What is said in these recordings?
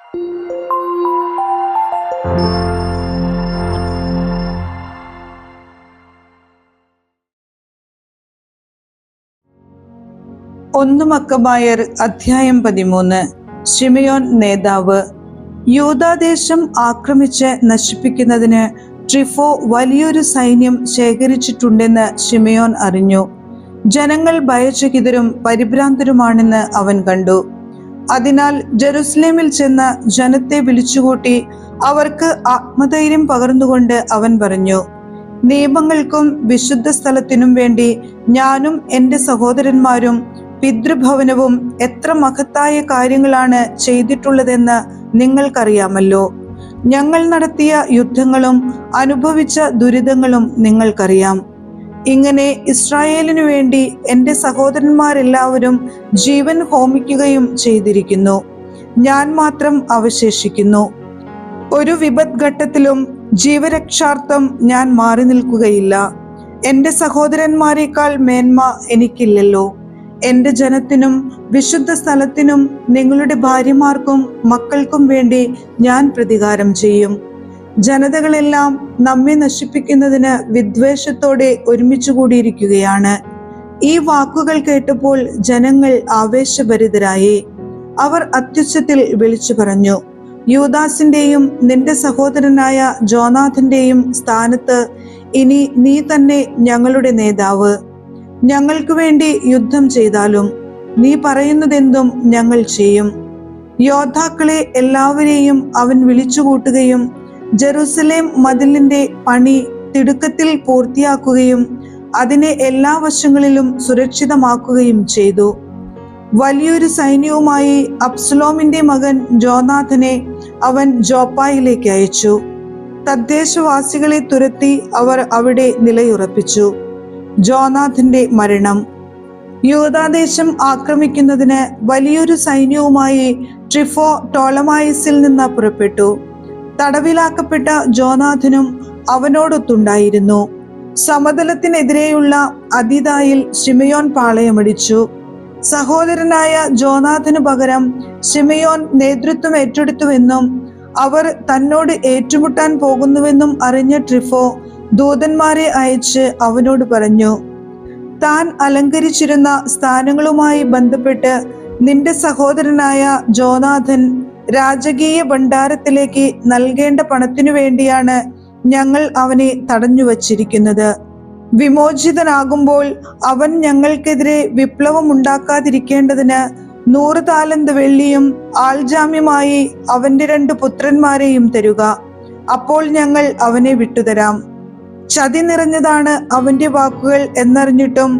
ഒന്ന് മക്കബായർ അധ്യായം 13. ശിമയോൻ നേതാവ്. യൂദാദേശം ആക്രമിച്ച് നശിപ്പിക്കുന്നതിന് ട്രിഫോ വലിയൊരു സൈന്യം ശേഖരിച്ചിട്ടുണ്ടെന്ന് ശിമയോൻ അറിഞ്ഞു. ജനങ്ങൾ ഭയചകിതരും പരിഭ്രാന്തരുമാണെന്ന് അവൻ കണ്ടു. അതിനാൽ ജെറുസലേമിൽ ചെന്ന് ജനത്തെ വിളിച്ചുകൂട്ടി അവർക്ക് ആത്മധൈര്യം പകർന്നുകൊണ്ട് അവൻ പറഞ്ഞു, നിയമങ്ങൾക്കും വിശുദ്ധ സ്ഥലത്തിനും വേണ്ടി ഞാനും എൻ്റെ സഹോദരന്മാരും പിതൃഭവനവും എത്ര മഹത്തായ കാര്യങ്ങളാണ് ചെയ്തിട്ടുള്ളതെന്ന് നിങ്ങൾക്കറിയാമല്ലോ. ഞങ്ങൾ നടത്തിയ യുദ്ധങ്ങളും അനുഭവിച്ച ദുരിതങ്ങളും നിങ്ങൾക്കറിയാം. ഇങ്ങനെ ഇസ്രായേലിനു വേണ്ടി എൻ്റെ സഹോദരന്മാരെല്ലാവരും ജീവൻ ഹോമിക്കുകയും ചെയ്തിരിക്കുന്നു. ഞാൻ മാത്രം അവശേഷിക്കുന്നു. ഒരു വിപദ്ഘട്ടത്തിലും ജീവരക്ഷാർത്ഥം ഞാൻ മാറി നിൽക്കുകയില്ല. എൻ്റെ സഹോദരന്മാരെക്കാൾ മേന്മ എനിക്കില്ലല്ലോ. എൻ്റെ ജനത്തിനും വിശുദ്ധ സ്ഥലത്തിനും നിങ്ങളുടെ ഭാര്യമാർക്കും മക്കൾക്കും വേണ്ടി ഞാൻ പ്രതികാരം ചെയ്യും. ജനതകളെല്ലാം നമ്മെ നശിപ്പിക്കുന്നതിന് വിദ്വേഷത്തോടെ ഒരുമിച്ച് കൂടിയിരിക്കുകയാണ്. ഈ വാക്കുകൾ കേട്ടപ്പോൾ ജനങ്ങൾ ആവേശഭരിതരായി. അവർ അത്യുച്ചത്തിൽ വിളിച്ചു പറഞ്ഞു, യൂദാസിന്റെയും നിന്റെ സഹോദരനായ ജോനാഥന്റെയും സ്ഥാനത്ത് ഇനി നീ തന്നെ ഞങ്ങളുടെ നേതാവ്. ഞങ്ങൾക്ക് വേണ്ടി യുദ്ധം ചെയ്താലും നീ പറയുന്നതെന്തും ഞങ്ങൾ ചെയ്യും. യോദ്ധാക്കളെ എല്ലാവരെയും അവൻ വിളിച്ചുകൂട്ടുകയും ജെറുസലേം മതിലിന്റെ പണി തിടുക്കത്തിൽ പൂർത്തിയാക്കുകയും അതിനെ എല്ലാ വശങ്ങളിലും സുരക്ഷിതമാക്കുകയും ചെയ്തു. വലിയൊരു സൈന്യവുമായി അബ്സലോമിന്റെ മകൻ ജോനാഥനെ അവൻ ജോപ്പായിലേക്ക് അയച്ചു. തദ്ദേശവാസികളെ തുരത്തി അവർ അവിടെ നിലയുറപ്പിച്ചു. ജോനാഥന്റെ മരണം. യൂദാദേശം ആക്രമിക്കുന്നതിന് വലിയൊരു സൈന്യവുമായി ട്രിഫോ ടോളമായിസിൽ നിന്ന് പുറപ്പെട്ടു. തടവിലാക്കപ്പെട്ട ജോനാഥനും അവനോടൊത്തുണ്ടായിരുന്നു. സമതലത്തിനെതിരെയുള്ള അതിദായിൽ ശിമയോൻ പാളയമടിച്ചു. സഹോദരനായ ജോനാഥനു പകരം ശിമയോൻ നേതൃത്വം ഏറ്റെടുത്തുവെന്നും അവർ തന്നോട് ഏറ്റുമുട്ടാൻ പോകുന്നുവെന്നും അറിഞ്ഞ ട്രിഫോ ദൂതന്മാരെ അയച്ച് അവനോട് പറഞ്ഞു, താൻ അലങ്കരിച്ചിരുന്ന സ്ഥാനങ്ങളുമായി ബന്ധപ്പെട്ട് നിന്റെ സഹോദരനായ ജോനാഥൻ രാജകീയ ഭണ്ഡാരത്തിലേക്ക് നൽകേണ്ട പണത്തിനു വേണ്ടിയാണ് ഞങ്ങൾ അവനെ തടഞ്ഞു വച്ചിരിക്കുന്നത്. വിമോചിതനാകുമ്പോൾ അവൻ ഞങ്ങൾക്കെതിരെ വിപ്ലവം ഉണ്ടാക്കാതിരിക്കേണ്ടതിന് 100 താലന്ത് വെള്ളിയും ആൾജാമ്യമായി അവന്റെ 2 പുത്രന്മാരെയും തരുക. അപ്പോൾ ഞങ്ങൾ അവനെ വിട്ടുതരാം. ചതി നിറഞ്ഞതാണ് അവന്റെ വാക്കുകൾ എന്നറിഞ്ഞിട്ടും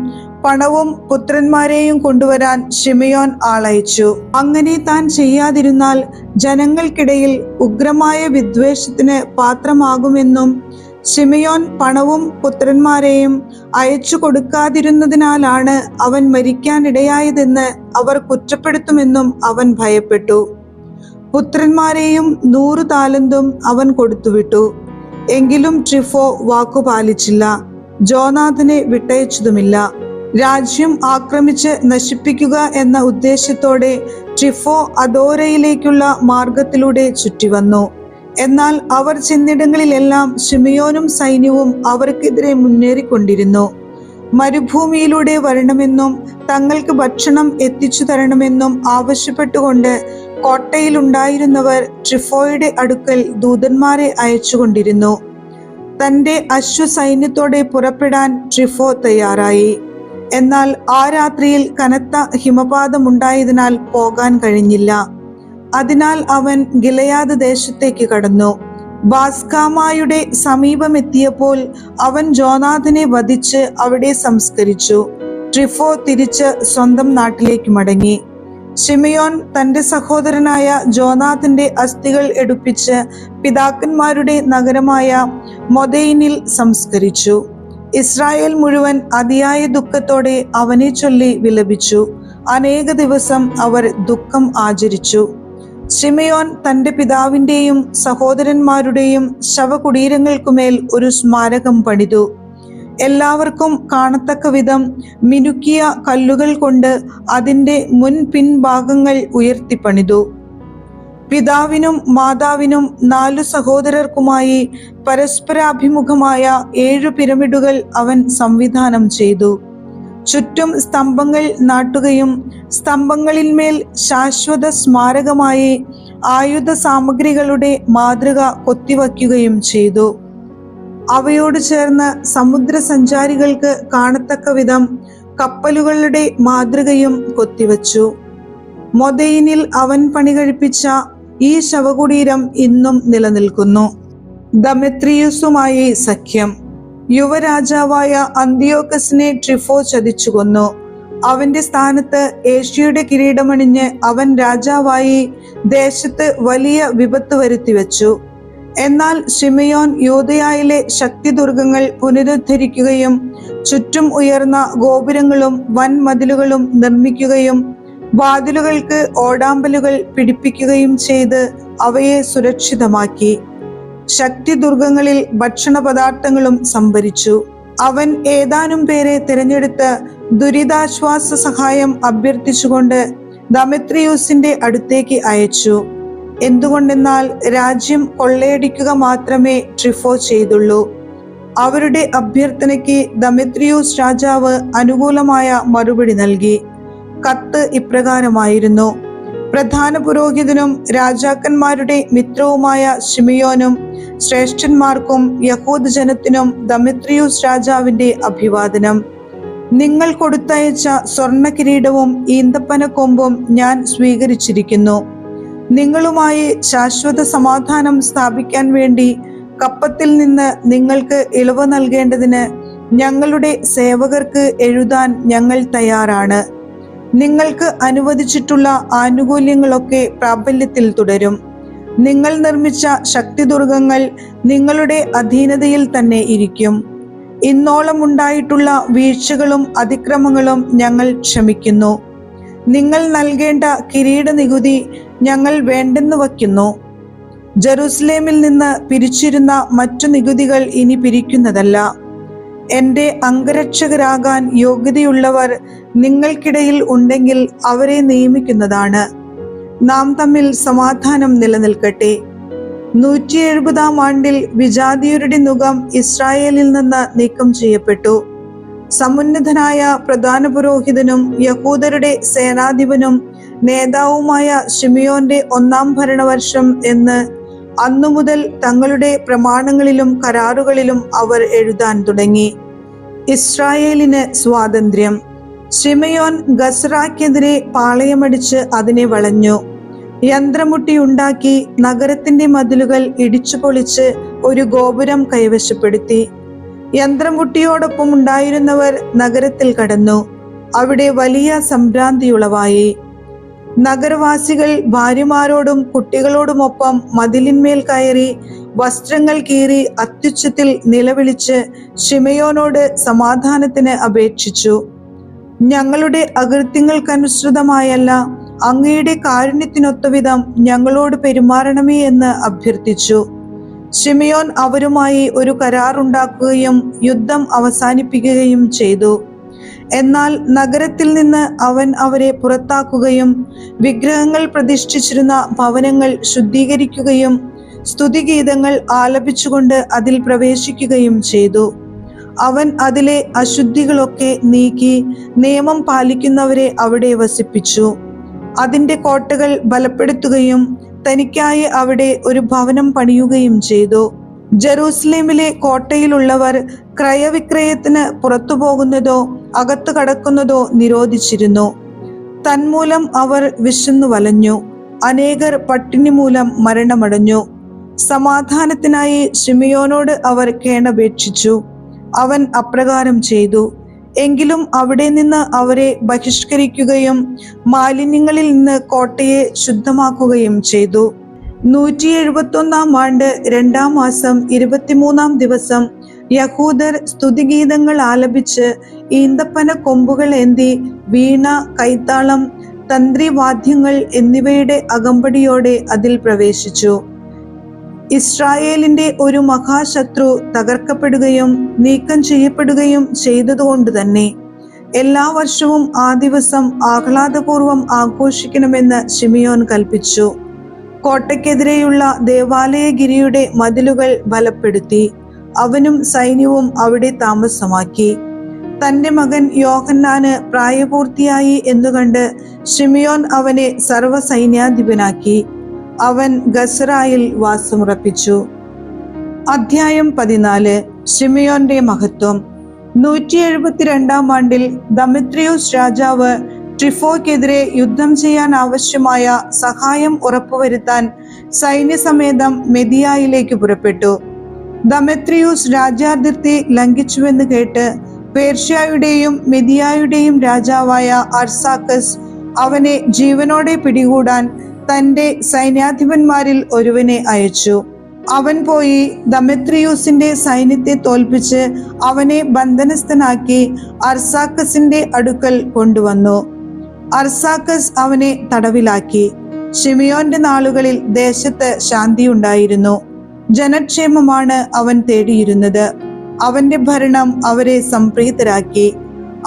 പണവും പുത്രന്മാരെയും കൊണ്ടുവരാൻ ശിമയോൻ ആളയച്ചു. അങ്ങനെ താൻ ചെയ്യാതിരുന്നാൽ ജനങ്ങൾക്കിടയിൽ ഉഗ്രമായ വിദ്വേഷത്തിന് പാത്രമാകുമെന്നും ശിമയോൻ പണവും പുത്രന്മാരെയും അയച്ചു കൊടുക്കാതിരുന്നതിനാലാണ് അവൻ മരിക്കാനിടയായതെന്ന് അവർ കുറ്റപ്പെടുത്തുമെന്നും അവൻ ഭയപ്പെട്ടു. പുത്രന്മാരെയും 100 താലന്തും അവൻ കൊടുത്തുവിട്ടു. എങ്കിലും ട്രിഫോ വാക്കുപാലിച്ചില്ല. ജോനാഥനെ വിട്ടയച്ചതുമില്ല. രാജ്യം ആക്രമിച്ച് നശിപ്പിക്കുക എന്ന ഉദ്ദേശത്തോടെ ട്രിഫോ അദോരയിലേക്കുള്ള മാർഗത്തിലൂടെ ചുറ്റിവന്നു. എന്നാൽ അവർ ചെന്നിടങ്ങളിലെല്ലാം ശിമയോനും സൈന്യവും അവർക്കെതിരെ മുന്നേറിക്കൊണ്ടിരുന്നു. മരുഭൂമിയിലൂടെ വരണമെന്നും തങ്ങൾക്ക് ഭക്ഷണം എത്തിച്ചു തരണമെന്നും ആവശ്യപ്പെട്ടുകൊണ്ട് കോട്ടയിലുണ്ടായിരുന്നവർ ട്രിഫോയുടെ അടുക്കൽ ദൂതന്മാരെ അയച്ചുകൊണ്ടിരുന്നു. തന്റെ അശ്വസൈന്യത്തോടെ പുറപ്പെടാൻ ട്രിഫോ തയ്യാറായി. എന്നാൽ ആ രാത്രിയിൽ കനത്ത ഹിമപാതമുണ്ടായതിനാൽ പോകാൻ കഴിഞ്ഞില്ല. അതിനാൽ അവൻ ഗിലെയാദ് ദേശത്തേക്ക് കടന്നു. ബാസ്കാമായുടെ സമീപമെത്തിയപ്പോൾ അവൻ ജോനാഥനെ വധിച്ച് അവിടെ സംസ്കരിച്ചു. ട്രിഫോ തിരിച്ച് സ്വന്തം നാട്ടിലേക്ക് മടങ്ങി. ശിമയോൻ തന്റെ സഹോദരനായ ജോനാഥന്റെ അസ്ഥികൾ എടുപ്പിച്ച് പിതാക്കന്മാരുടെ നഗരമായ മൊദൈനിൽ സംസ്കരിച്ചു. ഇസ്രായേൽ മുഴുവൻ അതിയായ ദുഃഖത്തോടെ അവനെ ചൊല്ലി വിലപിച്ചു. അനേക ദിവസം അവർ ദുഃഖം ആചരിച്ചു. ശിമയോൻ തന്റെ പിതാവിന്റെയും സഹോദരന്മാരുടെയും ശവകുടീരങ്ങൾക്കുമേൽ ഒരു സ്മാരകം പണിതു. എല്ലാവർക്കും കാണത്തക്ക വിധം മിനുക്കിയ കല്ലുകൾ കൊണ്ട് അതിൻ്റെ മുൻ പിൻഭാഗങ്ങൾ ഉയർത്തിപ്പണിതു. പിതാവിനും മാതാവിനും 4 സഹോദരർക്കുമായി പരസ്പരാഭിമുഖമായ 7 പിരമിഡുകൾ അവൻ സംവിധാനം ചെയ്തു. ചുറ്റും സ്തംഭങ്ങൾ നാട്ടുകയും സ്തംഭങ്ങളിന്മേൽ ശാശ്വത സ്മാരകമായി ആയുധ സാമഗ്രികളുടെ മാതൃക കൊത്തിവയ്ക്കുകയും ചെയ്തു. അവയോട് ചേർന്ന് സമുദ്രസഞ്ചാരികൾക്ക് കാണത്തക്ക വിധം കപ്പലുകളുടെ മാതൃകയും കൊത്തിവച്ചു. മൊദയിനിൽ അവൻ പണികഴിപ്പിച്ച ഈ ശവകുടീരം ഇന്നും നിലനിൽക്കുന്നു. ദമെത്രിയുസുമായി സഖ്യം. യുവരാജാവായ അന്തിയോക്കസിനെ ട്രിഫോ ചതിച്ചു കൊന്നു. അവന്റെ സ്ഥാനത്ത് ഏഷ്യയുടെ കിരീടമണിഞ്ഞ് അവൻ രാജാവായി ദേശത്ത് വലിയ വിപത്ത് വരുത്തിവെച്ചു. എന്നാൽ ശിമയോൻ യൂദയായിലെ ശക്തിദുർഗങ്ങൾ പുനരുദ്ധരിക്കുകയും ചുറ്റും ഉയർന്ന ഗോപുരങ്ങളും വൻമതിലുകളും നിർമ്മിക്കുകയും വാതിലുകൾക്ക് ഓടാമ്പലുകൾ പിടിപ്പിക്കുകയും ചെയ്ത് അവയെ സുരക്ഷിതമാക്കി. ശക്തിദുർഗങ്ങളിൽ ഭക്ഷണ പദാർത്ഥങ്ങളും സംഭരിച്ചു. അവൻ ഏതാനും പേരെ തിരഞ്ഞെടുത്ത് ദുരിതാശ്വാസ സഹായം അഭ്യർത്ഥിച്ചുകൊണ്ട് ദമെത്രിയൂസിന്റെ അടുത്തേക്ക് അയച്ചു. എന്തുകൊണ്ടെന്നാൽ രാജ്യം കൊള്ളയടിക്കുക മാത്രമേ ട്രിഫോ ചെയ്തുള്ളൂ. അവരുടെ അഭ്യർത്ഥനയ്ക്ക് ദമെത്രിയൂസ് രാജാവ് അനുകൂലമായ മറുപടി നൽകി. കത്ത് ഇപ്രകാരമായിരുന്നു: പ്രധാന പുരോഹിതനും രാജാക്കന്മാരുടെ മിത്രവുമായ ശിമയോനും ശ്രേഷ്ഠന്മാർക്കും യഹൂദ ജനത്തിനും ദമെത്രിയൂസ് രാജാവിന്റെ അഭിവാദനം. നിങ്ങൾ കൊടുത്തയച്ച സ്വർണ്ണ കിരീടവും ഈന്തപ്പനക്കൊമ്പും ഞാൻ സ്വീകരിച്ചിരിക്കുന്നു. നിങ്ങളുമായി ശാശ്വത സമാധാനം സ്ഥാപിക്കാൻ വേണ്ടി കപ്പത്തിൽ നിന്ന് നിങ്ങൾക്ക് ഇളവ് നൽകേണ്ടതിന് ഞങ്ങളുടെ സേവകർക്ക് എഴുതാൻ ഞങ്ങൾ തയ്യാറാണ്. നിങ്ങൾക്ക് അനുവദിച്ചിട്ടുള്ള ആനുകൂല്യങ്ങളൊക്കെ പ്രാബല്യത്തിൽ തുടരും. നിങ്ങൾ നിർമ്മിച്ച ശക്തിദുർഗങ്ങൾ നിങ്ങളുടെ അധീനതയിൽ തന്നെ ഇരിക്കും. ഇന്നോളം ഉണ്ടായിട്ടുള്ള വീഴ്ചകളും അതിക്രമങ്ങളും ഞങ്ങൾ ക്ഷമിക്കുന്നു. നിങ്ങൾ നൽകേണ്ട കിരീട നികുതി ഞങ്ങൾ വേണ്ടെന്ന് വയ്ക്കുന്നു. ജെറുസലേമിൽ നിന്ന് പിരിച്ചിരുന്ന മറ്റു നികുതികൾ ഇനി പിരിക്കുന്നതല്ല. എന്റെ അംഗരക്ഷകരാകാൻ യോഗ്യതയുള്ളവർ നിങ്ങൾക്കിടയിൽ ഉണ്ടെങ്കിൽ അവരെ നിയമിക്കുന്നതാണ്. നാം തമ്മിൽ സമാധാനം നിലനിൽക്കട്ടെ. 170-ാം ആണ്ടിൽ വിജാതിയരുടെ നുകം ഇസ്രായേലിൽ നിന്ന് നീക്കം ചെയ്യപ്പെട്ടു. സമുന്നതനായ പ്രധാന പുരോഹിതനും യഹൂദരുടെ സേനാധിപനും നേതാവുമായ ശിമയോന്റെ 1-ാം ഭരണവർഷം എന്ന് അന്നു മുതൽ തങ്ങളുടെ പ്രമാണങ്ങളിലും കരാറുകളിലും അവർ എഴുതാൻ തുടങ്ങി. ഇസ്രായേലിന് സ്വാതന്ത്ര്യം. ശിമയോൻ ഗസ്രാക്കെതിരെ പാളയമടിച്ച് അതിനെ വളഞ്ഞു. യന്ത്രമുട്ടിയുണ്ടാക്കി നഗരത്തിന്റെ മതിലുകൾ ഇടിച്ചു പൊളിച്ച് ഒരു ഗോപുരം കൈവശപ്പെടുത്തി. യന്ത്രമുട്ടിയോടൊപ്പം ഉണ്ടായിരുന്നവർ നഗരത്തിൽ കടന്നു. അവിടെ വലിയ സംഭ്രാന്തിയുളവായി. നഗരവാസികൾ ഭാര്യമാരോടും കുട്ടികളോടുമൊപ്പം മതിലിന്മേൽ കയറി വസ്ത്രങ്ങൾ കീറി അത്യുച്ചത്തിൽ നിലവിളിച്ച് ശിമയോനോട് സമാധാനത്തിന് അപേക്ഷിച്ചു. ഞങ്ങളുടെ അകൃത്യങ്ങൾക്കനുസൃതമായല്ല, അങ്ങയുടെ കാരുണ്യത്തിനൊത്തവിധം ഞങ്ങളോട് പെരുമാറണമേ എന്ന് അഭ്യർത്ഥിച്ചു. ശിമയോൻ അവരുമായി ഒരു കരാറുണ്ടാക്കുകയും യുദ്ധം അവസാനിപ്പിക്കുകയും ചെയ്തു. എന്നാൽ നഗരത്തിൽ നിന്ന് അവൻ അവരെ പുറത്താക്കുകയും വിഗ്രഹങ്ങൾ പ്രതിഷ്ഠിച്ചിരുന്ന ഭവനങ്ങൾ ശുദ്ധീകരിക്കുകയും സ്തുതിഗീതങ്ങൾ ആലപിച്ചുകൊണ്ട് അതിൽ പ്രവേശിക്കുകയും ചെയ്തു. അവൻ അതിലെ അശുദ്ധികളൊക്കെ നീക്കി നിയമം പാലിക്കുന്നവരെ അവിടെ വസിപ്പിച്ചു. അതിന്റെ കോട്ടകൾ ബലപ്പെടുത്തുകയും തനിക്കായി അവിടെ ഒരു ഭവനം പണിയുകയും ചെയ്തു. ജെറൂസലേമിലെ കോട്ടയിലുള്ളവർ ക്രയവിക്രയത്തിന് പുറത്തു പോകുന്നതോ അകത്തു കടക്കുന്നതോ നിരോധിച്ചിരുന്നു. തന്മൂലം അവർ വിശന്നു വലഞ്ഞു. അനേകർ പട്ടിണി മൂലം മരണമടഞ്ഞു. സമാധാനത്തിനായി ശിമയോനോട് അവർ കേണപേക്ഷിച്ചു. അവൻ അപ്രകാരം ചെയ്തു. എങ്കിലും അവിടെ നിന്ന് അവരെ ബഹിഷ്കരിക്കുകയും മാലിന്യങ്ങളിൽ നിന്ന് കോട്ടയെ ശുദ്ധമാക്കുകയും ചെയ്തു. 171-ാം ആണ്ട് 2-ാം മാസം 23-ാം ദിവസം യഹൂദർ സ്തുതിഗീതങ്ങൾ ആലപിച്ച് ഈന്തപ്പന കൊമ്പുകൾ ഏന്തി വീണ, കൈത്താളം, തന്ത്രിവാദ്യങ്ങൾ എന്നിവയുടെ അകമ്പടിയോടെ അതിൽ പ്രവേശിച്ചു. ഇസ്രായേലിന്റെ ഒരു മഹാശത്രു തകർക്കപ്പെടുകയും നീക്കം ചെയ്യപ്പെടുകയും ചെയ്തതുകൊണ്ട് തന്നെ എല്ലാ വർഷവും ആ ദിവസം ആഹ്ലാദപൂർവം ആഘോഷിക്കണമെന്ന് ശിമയോൻ കൽപ്പിച്ചു. കോട്ടയ്ക്കെതിരെയുള്ള ദേവാലയഗിരിയുടെ മതിലുകൾ ബലപ്പെടുത്തി. അവനും സൈന്യവും അവിടെ താമസമാക്കി. തന്റെ മകൻ യോഹന്നാന് പ്രായപൂർത്തിയായി എന്നുകണ്ട് ശിമിയോൻ അവനെ സർവ്വസൈന്യാധിപനാക്കി. അവൻ ഗസ്രായിൽ വാസമുറപ്പിച്ചു. അധ്യായം 14. ശിമിയോന്റെ മഹത്വം. 172 ആണ്ടിൽ ദമിത്രിയൂസ് രാജാവ് ട്രിഫോയ്ക്കെതിരെ യുദ്ധം ചെയ്യാൻ ആവശ്യമായ സഹായം ഉറപ്പുവരുത്താൻ സൈന്യസമേതം മെദിയായിലേക്ക് പുറപ്പെട്ടു. ദമിത്രിയൂസ് രാജ്യാതിർത്തി ലംഘിച്ചുവെന്ന് കേട്ട് പേർഷ്യയുടെയും മെദിയായുടെയും രാജാവായ അർസാക്കസ് അവനെ ജീവനോടെ പിടികൂടാൻ തന്റെ സൈന്യാധിപന്മാരിൽ ഒരുവനെ അയച്ചു. അവൻ പോയി ദമിത്രിയൂസിന്റെ സൈന്യത്തെ തോൽപ്പിച്ച് അവനെ ബന്ധനസ്ഥനാക്കി അർസാക്കസിന്റെ അടുക്കൽ കൊണ്ടുവന്നു. അർസാക്കസ് അവനെ തടവിലാക്കി. ശിമിയോന്റെ നാളുകളിൽ ദേശത്ത് ശാന്തിയുണ്ടായിരുന്നു. ജനക്ഷേമമാണ് അവൻ തേടിയിരുന്നത്. അവന്റെ ഭരണം അവരെ സംപ്രീതരാക്കി.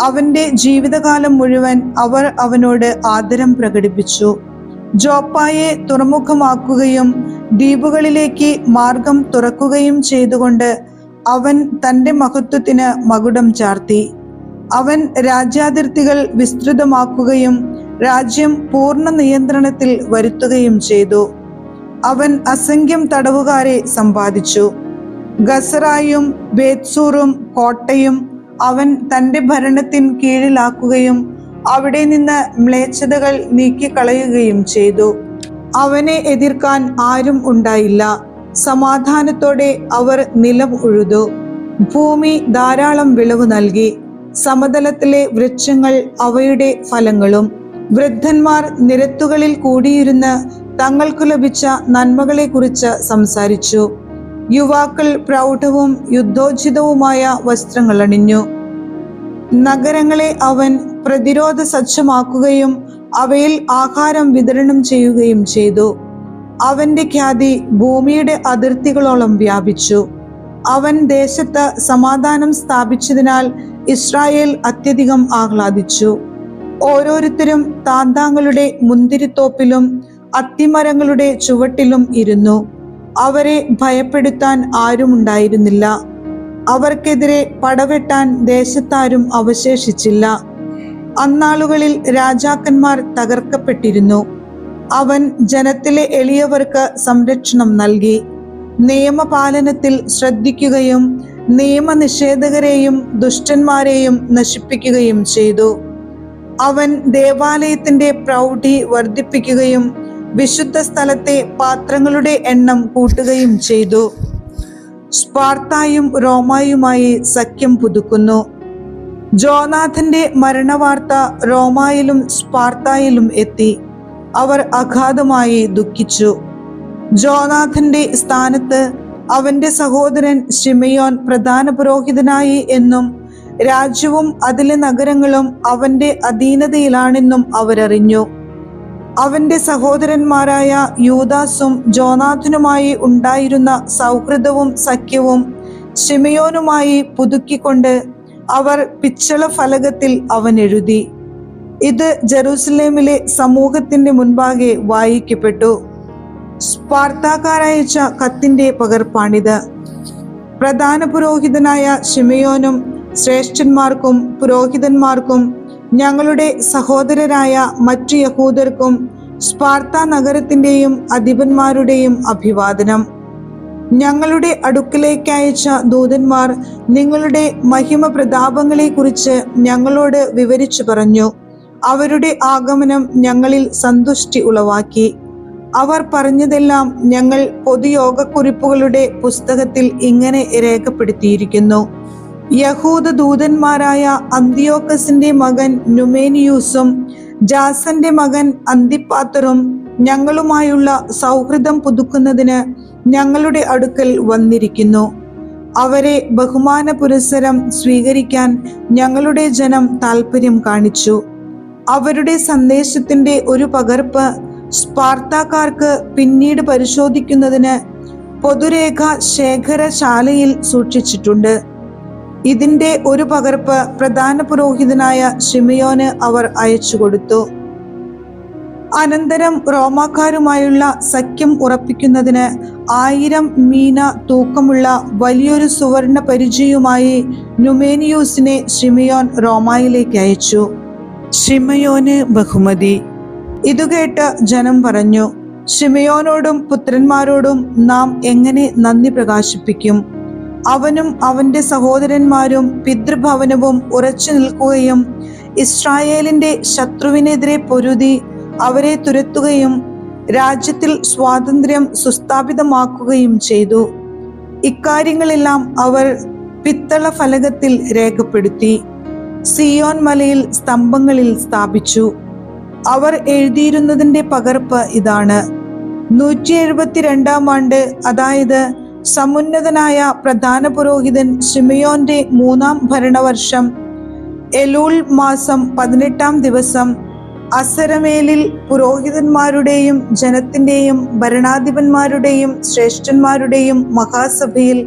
അവന്റെ ജീവിതകാലം മുഴുവൻ അവർ അവനോട് ആദരം പ്രകടിപ്പിച്ചു. ജോപ്പായെ തുറമുഖമാക്കുകയും ദ്വീപുകളിലേക്ക് മാർഗം തുറക്കുകയും ചെയ്തുകൊണ്ട് അവൻ തന്റെ മഹത്വത്തിന് മകുടം ചാർത്തി. അവൻ രാജ്യാതിർത്തികൾ വിസ്തൃതമാക്കുകയും രാജ്യം പൂർണ്ണ നിയന്ത്രണത്തിൽ വരുത്തുകയും ചെയ്തു. അവൻ അസംഖ്യം തടവുകാരെ സമ്പാദിച്ചു. ഗസറായും ബേത്സൂറും കോട്ടയും അവൻ തന്റെ ഭരണത്തിൻ കീഴിലാക്കുകയും അവിടെ നിന്ന് മ്ലേച്ഛതകൾ നീക്കിക്കളയുകയും ചെയ്തു. അവനെ എതിർക്കാൻ ആരും ഉണ്ടായില്ല. സമാധാനത്തോടെ അവർ നിലം ഉഴുതു. ഭൂമി ധാരാളം വിളവ് നൽകി. സമതലത്തിലെ വൃക്ഷങ്ങൾ അവയുടെ ഫലങ്ങളും. വൃദ്ധന്മാർ നിരത്തുകളിൽ കൂടിയിരുന്ന് തങ്ങൾക്കു ലഭിച്ച നന്മകളെ കുറിച്ച് സംസാരിച്ചു. യുവാക്കൾ പ്രൗഢവും യുദ്ധോചിതവുമായ വസ്ത്രങ്ങൾ അണിഞ്ഞു. നഗരങ്ങളെ അവൻ പ്രതിരോധ സജ്ജമാക്കുകയും അവയിൽ ആഹാരം വിതരണം ചെയ്യുകയും ചെയ്തു. അവന്റെ ഖ്യാതി ഭൂമിയുടെ അതിർത്തികളോളം വ്യാപിച്ചു. അവൻ ദേശത്ത് സമാധാനം സ്ഥാപിച്ചതിനാൽ ഇസ്രായേൽ അത്യധികം ആഹ്ലാദിച്ചു. ഓരോരുത്തരും താന്താങ്ങളുടെ മുന്തിരിത്തോപ്പിലും അത്തിമരങ്ങളുടെ ചുവട്ടിലും ഇരുന്നു. അവരെ ഭയപ്പെടുത്താൻ ആരുമുണ്ടായിരുന്നില്ല. അവർക്കെതിരെ പടവെട്ടാൻ ദേശത്താരും അവശേഷിച്ചില്ല. അന്നാളുകളിൽ രാജാക്കന്മാർ തകർക്കപ്പെട്ടിരുന്നു. അവൻ ജനത്തിലെ എളിയവർക്ക് സംരക്ഷണം നൽകി. നിയമപാലനത്തിൽ ശ്രദ്ധിക്കുകയും നിയമനിഷേധകരെയും ദുഷ്ടന്മാരെയും നശിപ്പിക്കുകയും ചെയ്തു. അവൻ ദേവാലയത്തിന്റെ പ്രൗഢി വർദ്ധിപ്പിക്കുകയും വിശുദ്ധ സ്ഥലത്തെ പാത്രങ്ങളുടെ എണ്ണം കൂട്ടുകയും ചെയ്തു. സ്പാർത്തായും റോമായുമായി സഖ്യം പുതുക്കുന്നു. ജോനാഥന്റെ മരണവാർത്ത റോമായിലും സ്പാർത്തായിലും എത്തി. അവർ അഗാധമായി ദുഃഖിച്ചു. ജോനാഥന്റെ സ്ഥാനത്ത് അവന്റെ സഹോദരൻ ശിമയോൻ പ്രധാന പുരോഹിതനായി എന്നും രാജ്യവും അതിലെ നഗരങ്ങളും അവന്റെ അധീനതയിലാണെന്നും അവരറിഞ്ഞു. അവന്റെ സഹോദരന്മാരായ യൂദാസും ജോനാഥനുമായി ഉണ്ടായിരുന്ന സൗഹൃദവും സഖ്യവും ശിമയോനുമായി പുതുക്കിക്കൊണ്ട് അവർ പിച്ചള ഫലകത്തിൽ അവൻ എഴുതി. ഇത് ജെറൂസലേമിലെ സമൂഹത്തിന്റെ മുൻപാകെ വായിക്കപ്പെട്ടു. സ്പാർത്താക്കാരയച്ച കത്തിന്റെ പകർപ്പാണിത്. പ്രധാന പുരോഹിതനായ ശിമയോനും ശ്രേഷ്ഠന്മാർക്കും പുരോഹിതന്മാർക്കും ഞങ്ങളുടെ സഹോദരരായ മറ്റു യഹൂദർക്കും സ്പാർത്ത നഗരത്തിന്റെയും അധിപന്മാരുടെയും അഭിവാദനം. ഞങ്ങളുടെ അടുക്കലേക്ക് അയച്ച ദൂതന്മാർ നിങ്ങളുടെ മഹിമ പ്രതാപങ്ങളെ കുറിച്ച് ഞങ്ങളോട് വിവരിച്ചു പറഞ്ഞു. അവരുടെ ആഗമനം ഞങ്ങളിൽ സന്തുഷ്ടി ഉളവാക്കി. അവർ പറഞ്ഞതെല്ലാം ഞങ്ങൾ പൊതുയോഗക്കുറിപ്പുകളുടെ പുസ്തകത്തിൽ ഇങ്ങനെ രേഖപ്പെടുത്തിയിരിക്കുന്നു. യഹൂദ ദൂതന്മാരായ അന്തിയോക്കസിന്റെ മകൻ നുമേനിയൂസും ജാസന്റെ മകൻ അന്തിപ്പാത്തറും ഞങ്ങളുമായുള്ള സൗഹൃദം പുതുക്കുന്നതിന് ഞങ്ങളുടെ അടുക്കൽ വന്നിരിക്കുന്നു. അവരെ ബഹുമാന പുരസ്സരം സ്വീകരിക്കാൻ ഞങ്ങളുടെ ജനം താല്പര്യം കാണിച്ചു. അവരുടെ സന്ദേശത്തിന്റെ ഒരു പകർപ്പ് സ്പാർത്താക്കാർക്ക് പിന്നീട് പരിശോധിക്കുന്നതിന് പൊതുരേഖ ശേഖരശാലയിൽ സൂക്ഷിച്ചിട്ടുണ്ട്. ഇതിന്റെ ഒരു പകർപ്പ് പ്രധാന പുരോഹിതനായ ശിമയോന് അവർ അയച്ചു കൊടുത്തു. അനന്തരം റോമാക്കാരുമായുള്ള സഖ്യം ഉറപ്പിക്കുന്നതിന് 1000 മീന തൂക്കമുള്ള വലിയൊരു സുവർണ പരിചയുമായി നുമേനിയൂസിനെ ശിമയോൻ റോമായിലേക്ക് അയച്ചു. ശിമയോന് ബഹുമതി. ഇതുകേട്ട് ജനം പറഞ്ഞു, ശിമയോനോടും പുത്രന്മാരോടും നാം എങ്ങനെ നന്ദി പ്രകാശിപ്പിക്കും? അവനും അവന്റെ സഹോദരന്മാരും പിതൃഭവനവും ഉറച്ചു നിൽക്കുകയും ഇസ്രായേലിന്റെ ശത്രുവിനെതിരെ പൊരുതി അവരെ തുരത്തുകയും രാജ്യത്തിൽ സ്വാതന്ത്ര്യം സുസ്ഥാപിതമാക്കുകയും ചെയ്തു. ഇക്കാര്യങ്ങളെല്ലാം അവർ പിത്തള ഫലകത്തിൽ രേഖപ്പെടുത്തി സിയോൻ മലയിൽ സ്തംഭങ്ങളിൽ സ്ഥാപിച്ചു. അവർ എഴുതിയിരുന്നതിന്റെ പകർപ്പ് ഇതാണ്: 172 ആണ്ട്, അതായത് സമുന്നതനായ പ്രധാന പുരോഹിതൻ ശിമയോന്റെ 3-ാം ഭരണവർഷം എലൂൽ മാസം 18-ാം ദിവസം അസരമേലിൽ പുരോഹിതന്മാരുടെയും ജനത്തിന്റെയും ഭരണാധിപന്മാരുടെയും ശ്രേഷ്ഠന്മാരുടെയും മഹാസഭയിൽ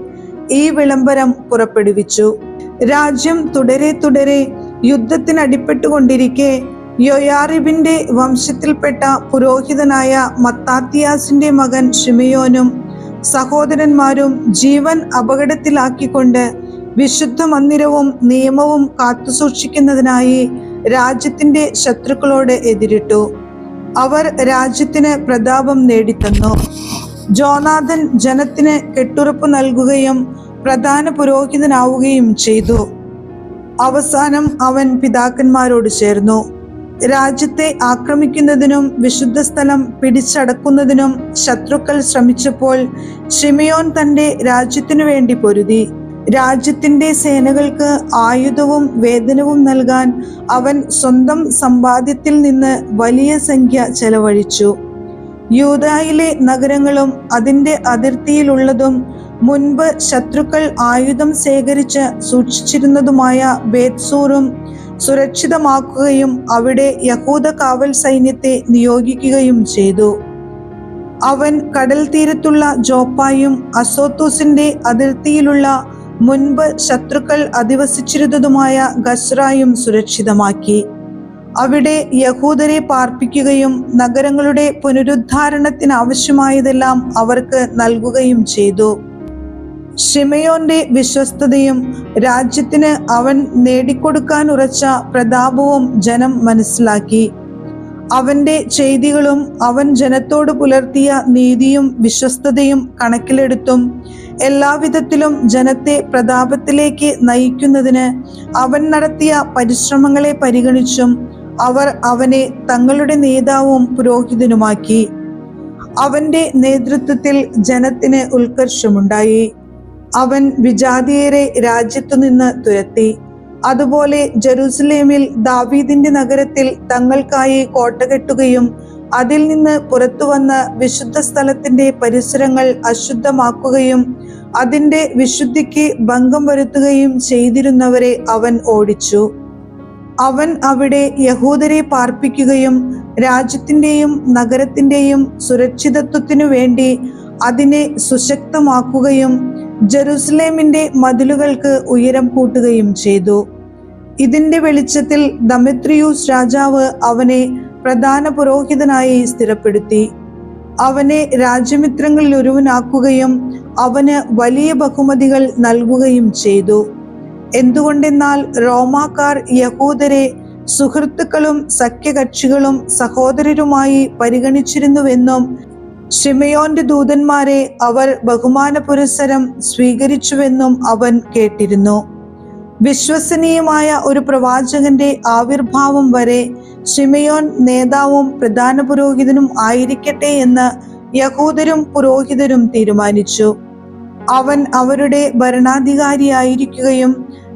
ഈ വിളംബരം പുറപ്പെടുവിച്ചു. രാജ്യം തുടരെ യുദ്ധത്തിനടിപ്പെട്ടുകൊണ്ടിരിക്കെ യോയാറിബിന്റെ വംശത്തിൽപ്പെട്ട പുരോഹിതനായ മത്താത്തിയാസിന്റെ മകൻ ശിമയോനും സഹോദരന്മാരും ജീവൻ അപകടത്തിലാക്കിക്കൊണ്ട് വിശുദ്ധ മന്ദിരവും നിയമവും കാത്തുസൂക്ഷിക്കുന്നതിനായി രാജ്യത്തിന്റെ ശത്രുക്കളോട് എതിരിട്ടു. അവർ രാജ്യത്തിന് പ്രതാപം നേടിത്തന്നു. ജോനാഥൻ ജനത്തിന് കെട്ടുറപ്പ് നൽകുകയും പ്രധാന പുരോഹിതനാവുകയും ചെയ്തു. അവസാനം അവൻ പിതാക്കന്മാരോട് ചേർന്നു. രാജ്യത്തെ ആക്രമിക്കുന്നതിനും വിശുദ്ധ സ്ഥലം പിടിച്ചടക്കുന്നതിനും ശത്രുക്കൾ ശ്രമിച്ചപ്പോൾ ശിമയോൻ തന്റെ രാജ്യത്തിനു വേണ്ടി പൊരുതി. രാജ്യത്തിന്റെ സേനകൾക്ക് ആയുധവും വേതനവും നൽകാൻ അവൻ സ്വന്തം സമ്പാദ്യത്തിൽ നിന്ന് വലിയ സംഖ്യ ചെലവഴിച്ചു. യൂദായിലെ നഗരങ്ങളും അതിന്റെ അതിർത്തിയിലുള്ളതും മുൻപ് ശത്രുക്കൾ ആയുധം ശേഖരിച്ച് സൂക്ഷിച്ചിരുന്നതുമായ ബേത്സൂറും സുരക്ഷിതമാക്കുകയും അവിടെ യഹൂദ കാവൽ സൈന്യത്തെ നിയോഗിക്കുകയും ചെയ്തു. അവൻ കടൽ തീരത്തുള്ള ജോപ്പായും അസോത്തൂസിന്റെ അതിർത്തിയിലുള്ള മുൻപ് ശത്രുക്കൾ അധിവസിച്ചിരുന്നതുമായ ഗസ്രായും സുരക്ഷിതമാക്കി. അവിടെ യഹൂദരെ പാർപ്പിക്കുകയും നഗരങ്ങളുടെ പുനരുദ്ധാരണത്തിന് ആവശ്യമായതെല്ലാം അവർക്ക് നൽകുകയും ചെയ്തു. ശിമയോന്റെ വിശ്വസ്തതയും രാജ്യത്തിന് അവൻ നേടിക്കൊടുക്കാൻ ഉറച്ച പ്രതാപവും ജനം മനസ്സിലാക്കി. അവന്റെ ചെയ്തികളും അവൻ ജനത്തോട് പുലർത്തിയ നീതിയും വിശ്വസ്തതയും കണക്കിലെടുത്തും എല്ലാവിധത്തിലും ജനത്തെ പ്രതാപത്തിലേക്ക് നയിക്കുന്നതിന് അവൻ നടത്തിയ പരിശ്രമങ്ങളെ പരിഗണിച്ചും അവർ അവനെ തങ്ങളുടെ നേതാവും പുരോഹിതനുമാക്കി. അവന്റെ നേതൃത്വത്തിൽ ജനത്തിന് ഉത്കർഷമുണ്ടായി. അവൻ വിജാതിയരെ രാജ്യത്തു നിന്ന് തുരത്തി. അതുപോലെ ജെറൂസലേമിൽ ദാവീദിന്റെ നഗരത്തിൽ തങ്ങൾക്കായി കോട്ട കെട്ടുകയും അതിൽ നിന്ന് പുറത്തു വന്ന് വിശുദ്ധ സ്ഥലത്തിന്റെ പരിസരങ്ങൾ അശുദ്ധമാക്കുകയും അതിന്റെ വിശുദ്ധിക്ക് ഭംഗം വരുത്തുകയും ചെയ്തിരുന്നവരെ അവൻ ഓടിച്ചു. അവൻ അവിടെ യഹൂദരെ പാർപ്പിക്കുകയും രാജ്യത്തിന്റെയും നഗരത്തിന്റെയും സുരക്ഷിതത്വത്തിനു വേണ്ടി അതിനെ സുശക്തമാക്കുകയും ജെറൂസലേമിന്റെ മതിലുകൾക്ക് ഉയരം കൂട്ടുകയും ചെയ്തു. ഇതിന്റെ വെളിച്ചത്തിൽ ദമെത്രിയൂസ് രാജാവ് അവനെ പ്രധാന പുരോഹിതനായി സ്ഥിരപ്പെടുത്തി. അവനെ രാജ്യമിത്രങ്ങളിൽ ഒരുവനാക്കുകയും അവന് വലിയ ബഹുമതികൾ നൽകുകയും ചെയ്തു. എന്തുകൊണ്ടെന്നാൽ റോമാക്കാർ യഹൂദരെ സുഹൃത്തുക്കളും സഖ്യകക്ഷികളും സഹോദരരുമായി പരിഗണിച്ചിരുന്നുവെന്നും ശിമയോന്റെ ദൂതന്മാരെ അവർ ബഹുമാന പുരസ്സരം സ്വീകരിച്ചുവെന്നും അവൻ കേട്ടിരുന്നു. വിശ്വസനീയമായ ഒരു പ്രവാചകന്റെ ആവിർഭാവം വരെ ശിമയോൻ നേതാവും പ്രധാന പുരോഹിതനും ആയിരിക്കട്ടെ എന്ന് യഹൂദരും പുരോഹിതരും തീരുമാനിച്ചു. അവൻ അവരുടെ ഭരണാധികാരിയായിരിക്കുകയും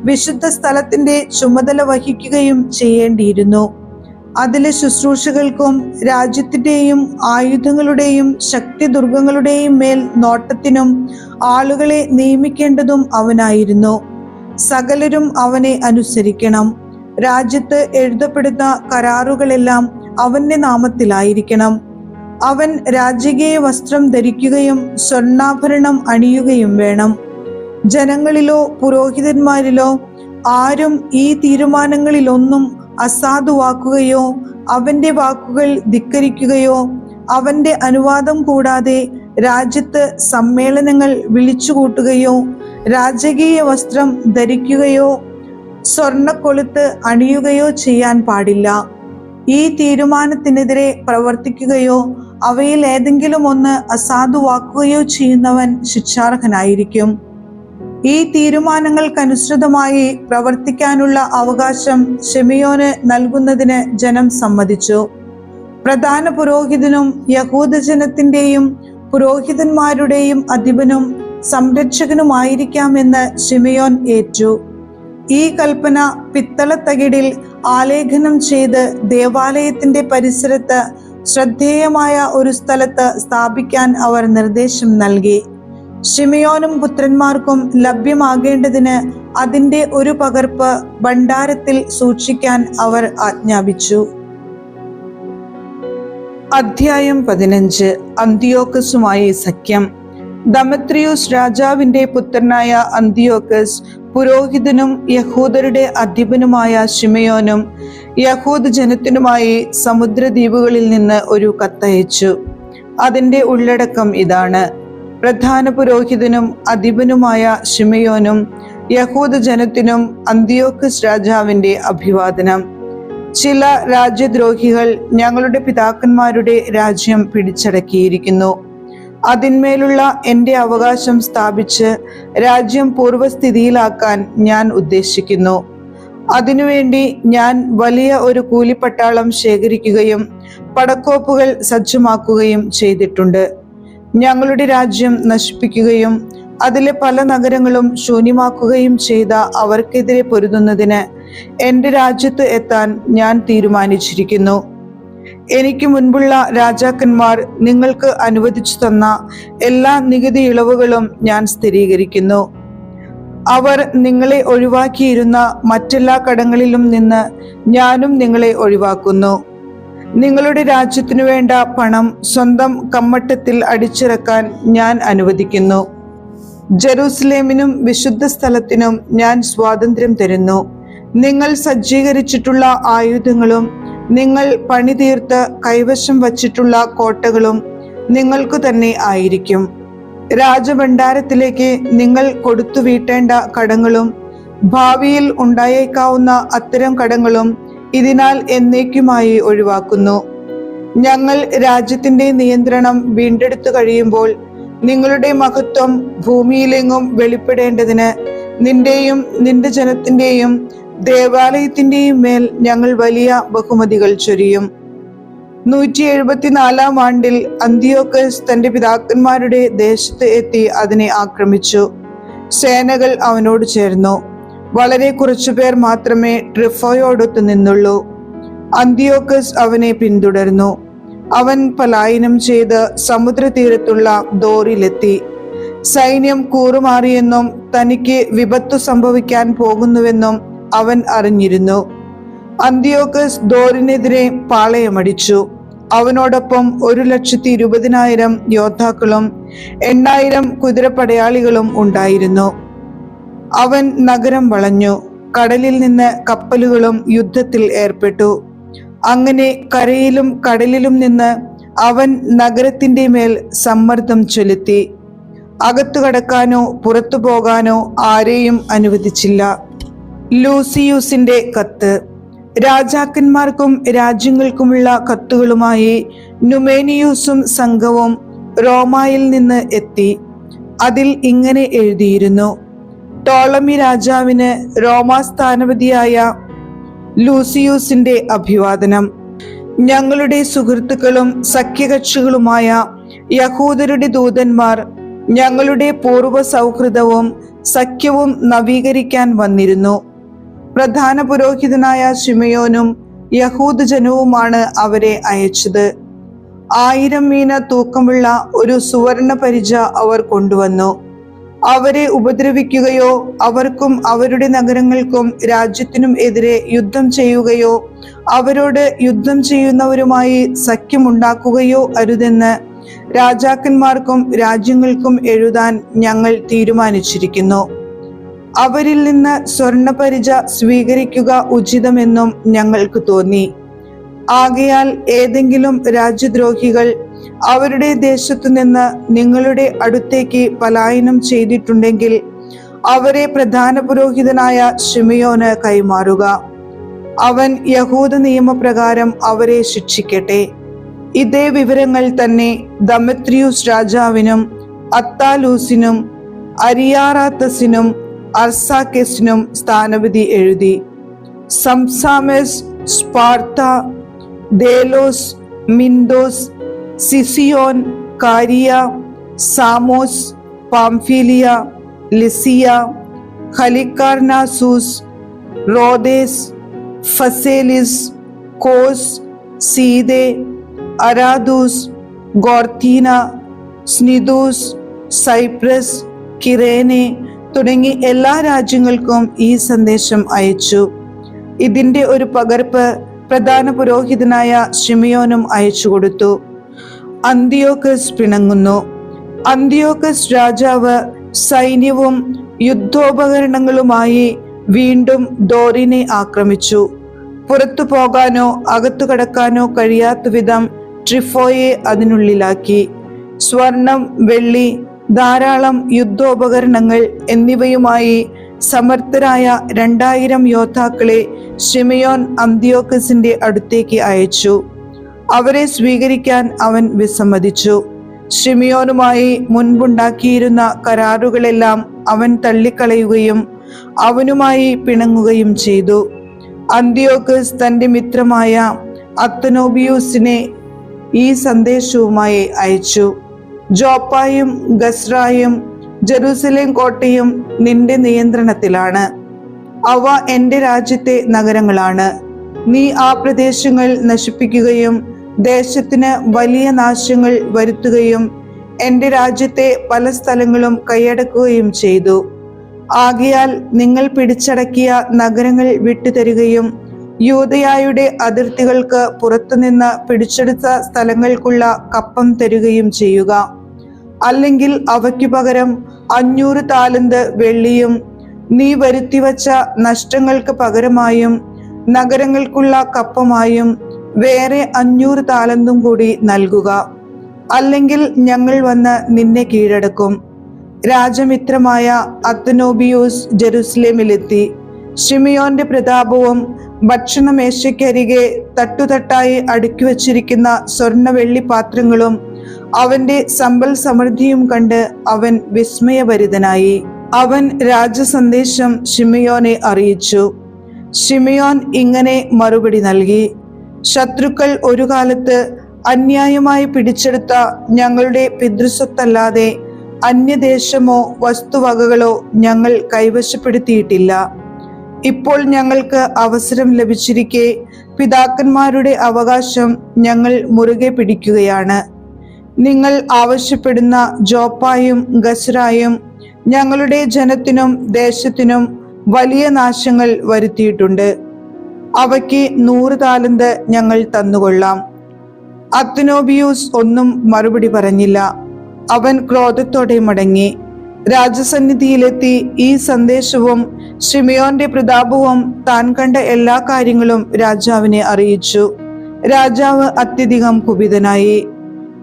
വിശുദ്ധ സ്ഥലത്തിന്റെ ചുമതല വഹിക്കുകയും ചെയ്യേണ്ടിയിരുന്നു. അതിലെ ശുശ്രൂഷകൾക്കും രാജ്യത്തിന്റെയും ആയുധങ്ങളുടെയും ശക്തിദുർഗങ്ങളുടെയും മേൽ നോട്ടത്തിനും ആളുകളെ നിയമിക്കേണ്ടതും അവനായിരുന്നു. സകലരും അവനെ അനുസരിക്കണം. രാജ്യത്ത് എഴുതപ്പെടുന്ന കരാറുകളെല്ലാം അവന്റെ നാമത്തിലായിരിക്കണം. അവൻ രാജകീയ വസ്ത്രം ധരിക്കുകയും സ്വർണ്ണാഭരണം അണിയുകയും വേണം. ജനങ്ങളിലോ പുരോഹിതന്മാരിലോ ആരും ഈ തീരുമാനങ്ങളിലൊന്നും അസാധുവാക്കുകയോ അവന്റെ വാക്കുകൾ ധിക്കരിക്കുകയോ അവന്റെ അനുവാദം കൂടാതെ രാജ്യത്ത് സമ്മേളനങ്ങൾ വിളിച്ചുകൂട്ടുകയോ രാജകീയ വസ്ത്രം ധരിക്കുകയോ സ്വർണക്കൊളുത്ത് അണിയുകയോ ചെയ്യാൻ പാടില്ല. ഈ തീരുമാനത്തിനെതിരെ പ്രവർത്തിക്കുകയോ അവയിൽ ഏതെങ്കിലും ഒന്ന് അസാധുവാക്കുകയോ ചെയ്യുന്നവൻ ശിക്ഷാർഹനായിരിക്കും. ഈ തീരുമാനങ്ങൾക്കനുസൃതമായി പ്രവർത്തിക്കാനുള്ള അവകാശം ശിമെയോന് നൽകുന്നതിന് ജനം സമ്മതിച്ചു. പ്രധാന പുരോഹിതനും യഹൂദജനത്തിന്റെയും പുരോഹിതന്മാരുടെയും അധിപനും സംരക്ഷകനുമായിരിക്കാമെന്ന് ശിമെയോൻ ഏറ്റു. ഈ കൽപ്പന പിത്തളത്തകിടിൽ ആലേഖനം ചെയ്ത് ദേവാലയത്തിന്റെ പരിസരത്ത് ശ്രദ്ധേയമായ ഒരു സ്ഥലത്ത് സ്ഥാപിക്കാൻ അവർ നിർദ്ദേശം നൽകി. ശിമെയോനും പുത്രന്മാർക്കും ലഭ്യമാകേണ്ടതിന് അതിന്റെ ഒരു പകർപ്പ് ഭണ്ഡാരത്തിൽ സൂക്ഷിക്കാൻ അവർ ആജ്ഞാപിച്ചു. അധ്യായം 15. അന്തിയോക്കസുമായി സഖ്യം. ദമത്രിയൂസ് രാജാവിന്റെ പുത്രനായ അന്തിയോക്കസ് പുരോഹിതനും യഹൂദരുടെ അധിപനുമായ ശിമെയോനും യഹൂദ ജനത്തിനുമായി സമുദ്രദ്വീപുകളിൽ നിന്ന് ഒരു കത്തയച്ചു. അതിന്റെ ഉള്ളടക്കം ഇതാണ്: പ്രധാന പുരോഹിതനും അധിപനുമായ ശിമെയോനും യഹൂദ ജനത്തിനും അന്തിയോക്കസ് രാജാവിന്റെ അഭിവാദനം. ചില രാജ്യദ്രോഹികൾ ഞങ്ങളുടെ പിതാക്കന്മാരുടെ രാജ്യം പിടിച്ചടക്കിയിരിക്കുന്നു. അതിന്മേലുള്ള എൻ്റെ അവകാശം സ്ഥാപിച്ച് രാജ്യം പൂർവ്വസ്ഥിതിയിലാക്കാൻ ഞാൻ ഉദ്ദേശിക്കുന്നു. അതിനുവേണ്ടി ഞാൻ വലിയ ഒരു കൂലിപ്പട്ടാളം ശേഖരിക്കുകയും പടക്കോപ്പുകൾ സജ്ജമാക്കുകയും ചെയ്തിട്ടുണ്ട്. ഞങ്ങളുടെ രാജ്യം നശിപ്പിക്കുകയും അതിലെ പല നഗരങ്ങളും ശൂന്യമാക്കുകയും ചെയ്ത അവർക്കെതിരെ പൊരുതുന്നതിന് എൻ്റെ രാജ്യത്ത് എത്താൻ ഞാൻ തീരുമാനിച്ചിരിക്കുന്നു. എനിക്ക് മുൻപുള്ള രാജാക്കന്മാർ നിങ്ങൾക്ക് അനുവദിച്ചു തന്ന എല്ലാ നികുതി ഇളവുകളും ഞാൻ സ്ഥിരീകരിക്കുന്നു. അവർ നിങ്ങളെ ഒഴിവാക്കിയിരുന്ന മറ്റെല്ലാ കടങ്ങളിലും നിന്ന് ഞാനും നിങ്ങളെ ഒഴിവാക്കുന്നു. നിങ്ങളുടെ രാജ്യത്തിനു വേണ്ട പണം സ്വന്തം കമ്മട്ടത്തിൽ അടിച്ചിറക്കാൻ ഞാൻ അനുവദിക്കുന്നു. ജെറൂസലേമിനും വിശുദ്ധ സ്ഥലത്തിനും ഞാൻ സ്വാതന്ത്ര്യം തരുന്നു. നിങ്ങൾ സജ്ജീകരിച്ചിട്ടുള്ള ആയുധങ്ങളും നിങ്ങൾ പണിതീർത്ത് കൈവശം വച്ചിട്ടുള്ള കോട്ടകളും നിങ്ങൾക്കു തന്നെ ആയിരിക്കും. രാജഭണ്ഡാരത്തിലേക്ക് നിങ്ങൾ കൊടുത്തു വീട്ടേണ്ട കടങ്ങളും ഭാവിയിൽ ഉണ്ടായേക്കാവുന്ന അത്തരം കടങ്ങളും ഇതിനാൽ എന്നേക്കുമായി ഒഴിവാക്കുന്നു. ഞങ്ങൾ രാജ്യത്തിന്റെ നിയന്ത്രണം വീണ്ടെടുത്തു കഴിയുമ്പോൾ നിങ്ങളുടെ മഹത്വം ഭൂമിയിലെങ്ങും വെളിപ്പെടേണ്ടതിന് നിന്റെയും നിന്റെ ജനത്തിന്റെയും ദേവാലയത്തിന്റെയും മേൽ ഞങ്ങൾ വലിയ ബഹുമതികൾ ചൊരിയും. 174 ആണ്ടിൽ അന്തിയോക്കസ് തന്റെ പിതാക്കന്മാരുടെ ദേശത്ത് എത്തി അതിനെ ആക്രമിച്ചു. സേനകൾ അവനോട് ചേർന്നു. വളരെ കുറച്ചുപേർ മാത്രമേ ട്രിഫോയോടൊത്ത് നിന്നുള്ളൂ. അന്തിയോക്കസ് അവനെ പിന്തുടർന്നു. അവൻ പലായനം ചെയ്ത് സമുദ്രതീരത്തുള്ള ദോറിലെത്തി. സൈന്യം കൂറുമാറിയെന്നും തനിക്ക് വിപത്തു സംഭവിക്കാൻ പോകുന്നുവെന്നും അവൻ അറിഞ്ഞിരുന്നു. അന്തിയോക്കസ് ദോറിനെതിരെ പാളയമടിച്ചു. അവനോടൊപ്പം 120,000 യോദ്ധാക്കളും 8,000 കുതിരപ്പടയാളികളും ഉണ്ടായിരുന്നു. അവൻ നഗരം വളഞ്ഞു. കടലിൽ നിന്ന് കപ്പലുകളും യുദ്ധത്തിൽ ഏർപ്പെട്ടു. അങ്ങനെ കരയിലും കടലിലും നിന്ന് അവൻ നഗരത്തിന്റെ മേൽ സമ്മർദ്ദം ചെലുത്തി. അകത്തു കടക്കാനോ പുറത്തു പോകാനോ ആരെയും അനുവദിച്ചില്ല. ലൂസിയൂസിന്റെ കത്ത്. രാജാക്കന്മാർക്കും രാജ്യങ്ങൾക്കുമുള്ള കത്തുകളുമായി നുമേനിയൂസും സംഘവും റോമായിൽ നിന്ന് എത്തി. അതിൽ ഇങ്ങനെ എഴുതിയിരുന്നു: ടോളമി രാജാവിന് റോമാ സ്ഥാനപതിയായ ലൂസിയൂസിന്റെ അഭിവാദനം. ഞങ്ങളുടെ സുഹൃത്തുക്കളും സഖ്യകക്ഷികളുമായ യഹൂദരുടെ ദൂതന്മാർ ഞങ്ങളുടെ പൂർവ്വ സൗഹൃദവും സഖ്യവും നവീകരിക്കാൻ വന്നിരുന്നു. പ്രധാന പുരോഹിതനായ ശിമെയോനും യഹൂദ ജനവുമാണ് അവരെ അയച്ചത്. 1000 മീന തൂക്കമുള്ള ഒരു സുവർണ പരിച അവർ കൊണ്ടുവന്നു. അവരെ ഉപദ്രവിക്കുകയോ അവർക്കും അവരുടെ നഗരങ്ങൾക്കും രാജ്യത്തിനും എതിരെ യുദ്ധം ചെയ്യുകയോ അവരോട് യുദ്ധം ചെയ്യുന്നവരുമായി സഖ്യമുണ്ടാക്കുകയോ അരുതെന്ന് രാജാക്കന്മാർക്കും രാജ്യങ്ങൾക്കും എഴുതാൻ ഞങ്ങൾ തീരുമാനിച്ചിരിക്കുന്നു. അവരിൽ നിന്ന് സ്വർണപരിച സ്വീകരിക്കുക ഉചിതമെന്നും ഞങ്ങൾക്ക് തോന്നി. ആകയാൽ ഏതെങ്കിലും രാജ്യദ്രോഹികൾ അവരുടെ ദേശത്തു നിന്ന് നിങ്ങളുടെ അടുത്തേക്ക് പലായനം ചെയ്തിട്ടുണ്ടെങ്കിൽ അവരെ പ്രധാന പുരോഹിതനായ ശിമയോന് കൈമാറുക. അവൻ യഹൂദ നിയമപ്രകാരം അവരെ ശിക്ഷിക്കട്ടെ. ഇതേ വിവരങ്ങൾ തന്നെ ദമത്രിയൂസ് രാജാവിനും അത്താലൂസിനും അരിയാറാത്തസിനും അർസാക്കെസിനും സ്ഥാനപതി എഴുതി. സംസാമെസ്, Sparta, ദേലോസ്, മിൻദോസ്, സിസിയോൻ, കാരിയ, Samos, പാംഫീലിയ, Lisiya, ഹലിക്കാർനാസൂസ്, റോദേസ്, ഫസേലിസ്, cos, സീദെ, അരാദൂസ്, ഗോർത്തീന, സ്നിദൂസ്, Cyprus, കിരേനെ തുടങ്ങി എല്ലാ രാജ്യങ്ങൾക്കും ഈ സന്ദേശം അയച്ചു. ഇതിന്റെ ഒരു പകർപ്പ് പ്രധാന പുരോഹിതനായ ശിമയോനും അയച്ചു കൊടുത്തു. അന്തിയോക്കസ് പിണങ്ങുന്നു. അന്തിയോക്കസ് രാജാവ് സൈന്യവും യുദ്ധോപകരണങ്ങളുമായി വീണ്ടും ദോറിനെ ആക്രമിച്ചു. പുറത്തു പോകാനോ അകത്തു കടക്കാനോ കഴിയാത്ത വിധം ട്രിഫോയെ അതിനുള്ളിലാക്കി. സ്വർണം, വെള്ളി, ധാരാളം യുദ്ധോപകരണങ്ങൾ എന്നിവയുമായി സമർത്ഥരായ 2000 യോദ്ധാക്കളെ ശിമയോൻ അന്തിയോക്കസിന്റെ അടുത്തേക്ക് അയച്ചു. അവരെ സ്വീകരിക്കാൻ അവൻ വിസമ്മതിച്ചു. ശിമയോനുമായി മുൻപുണ്ടാക്കിയിരുന്ന കരാറുകളെല്ലാം അവൻ തള്ളിക്കളയുകയും അവനുമായി പിണങ്ങുകയും ചെയ്തു. അന്തിയോക്കസ് തന്റെ മിത്രമായ അത്തനോബിയൂസിനെ ഈ സന്ദേശവുമായി അയച്ചു. ജോപ്പായും ഗസ്രായും ജെറൂസലേം കോട്ടയും നിന്റെ നിയന്ത്രണത്തിലാണ്. അവ എന്റെ രാജ്യത്തെ നഗരങ്ങളാണ്. നീ ആ പ്രദേശങ്ങൾ നശിപ്പിക്കുകയും ദേശത്തിന് വലിയ നാശങ്ങൾ വരുത്തുകയും എന്റെ രാജ്യത്തെ പല സ്ഥലങ്ങളും കൈയടക്കുകയും ചെയ്തു. ആകയാൽ നിങ്ങൾ പിടിച്ചടക്കിയ നഗരങ്ങൾ വിട്ടുതരികയും യൂദയായുടെ അതിർത്തികൾക്ക് പുറത്തുനിന്ന് പിടിച്ചെടുത്ത സ്ഥലങ്ങൾക്കുള്ള കപ്പം തരുകയും ചെയ്യുക. അല്ലെങ്കിൽ അവയ്ക്കു പകരം 500 താലന്ത് വെള്ളിയും നീ വരുത്തിവച്ച നഷ്ടങ്ങൾക്ക് പകരമായും നഗരങ്ങൾക്കുള്ള കപ്പമായും വേറെ 500 താലന്തും കൂടി നൽകുക. അല്ലെങ്കിൽ ഞങ്ങൾ വന്ന് നിന്നെ കീഴടക്കും. രാജമിത്രമായ അത്തനോബിയൂസ് ജെറുസലേമിലെത്തി. ശിമയോന്റെ പ്രതാപവും ഭക്ഷണമേശയ്ക്കരികെ തട്ടുതട്ടായി അടുക്കി വച്ചിരിക്കുന്ന സ്വർണ്ണ വെള്ളി പാത്രങ്ങളും അവന്റെ സമ്പൽ സമൃദ്ധിയും കണ്ട് അവൻ വിസ്മയഭരിതനായി. അവൻ രാജസന്ദേശം ശിമയോനെ അറിയിച്ചു. ശിമയോൻ ഇങ്ങനെ മറുപടി നൽകി: ശത്രുക്കൾ ഒരു കാലത്ത് അന്യായമായി പിടിച്ചെടുത്ത ഞങ്ങളുടെ പിതൃസ്വത്തല്ലാതെ അന്യദേശമോ വസ്തുവകകളോ ഞങ്ങൾ കൈവശപ്പെടുത്തിയിട്ടില്ല. ഇപ്പോൾ ഞങ്ങൾക്ക് അവസരം ലഭിച്ചിരിക്കെ പിതാക്കന്മാരുടെ അവകാശം ഞങ്ങൾ മുറുകെ പിടിക്കുകയാണ്. നിങ്ങൾ ആവശ്യപ്പെടുന്ന ജോപ്പായും ഗസ്രായും ഞങ്ങളുടെ ജനത്തിനും ദേശത്തിനും വലിയ നാശങ്ങൾ വരുത്തിയിട്ടുണ്ട്. അവയ്ക്ക് 100 താലന്ത് ഞങ്ങൾ തന്നുകൊള്ളാം. അത്തനോബിയൂസ് ഒന്നും മറുപടി പറഞ്ഞില്ല. അവൻ ക്രോധത്തോടെ മടങ്ങി. രാജസന്നിധിയിലെത്തി ഈ സന്ദേശവും ശിമയോന്റെ പ്രതാപവും താൻ കണ്ട എല്ലാ കാര്യങ്ങളും രാജാവിനെ അറിയിച്ചു. രാജാവ് അത്യധികം കുപിതനായി.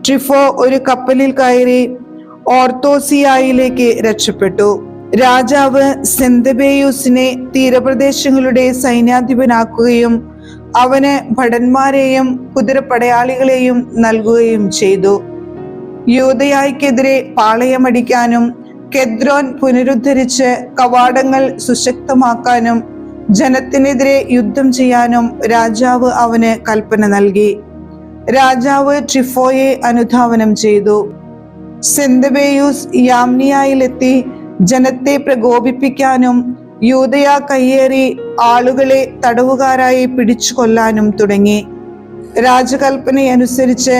ട്രിഫോ ഒരു കപ്പലിൽ കയറി ഓർത്തോസിയായിലേക്ക് രക്ഷപ്പെട്ടു. രാജാവ് സെന്തബേയൂസിനെ തീരപ്രദേശങ്ങളുടെ സൈന്യാധിപനാക്കുകയും അവന് ഭടന്മാരെയും കുതിരപ്പടയാളികളെയും നൽകുകയും ചെയ്തു. യൂദയായ്ക്കെതിരെ പാളയമടിക്കാനും കെദ്രോൻ പുനരുദ്ധരിച്ച് കവാടങ്ങൾ സുശക്തമാക്കാനും ജനത്തിനെതിരെ യുദ്ധം ചെയ്യാനും രാജാവ് അവന് കൽപ്പന നൽകി. രാജാവ് ട്രിഫോയെ അനുധാവനം ചെയ്തു. സെന്തബേയൂസ് യാമ്നിയായിലെത്തി ജനത്തെ പ്രകോപിപ്പിക്കാനും യൂദയ കയ്യേറി ആളുകളെ തടവുകാരായി പിടിച്ചു കൊല്ലാനും തുടങ്ങി. രാജകൽപ്പനയനുസരിച്ച്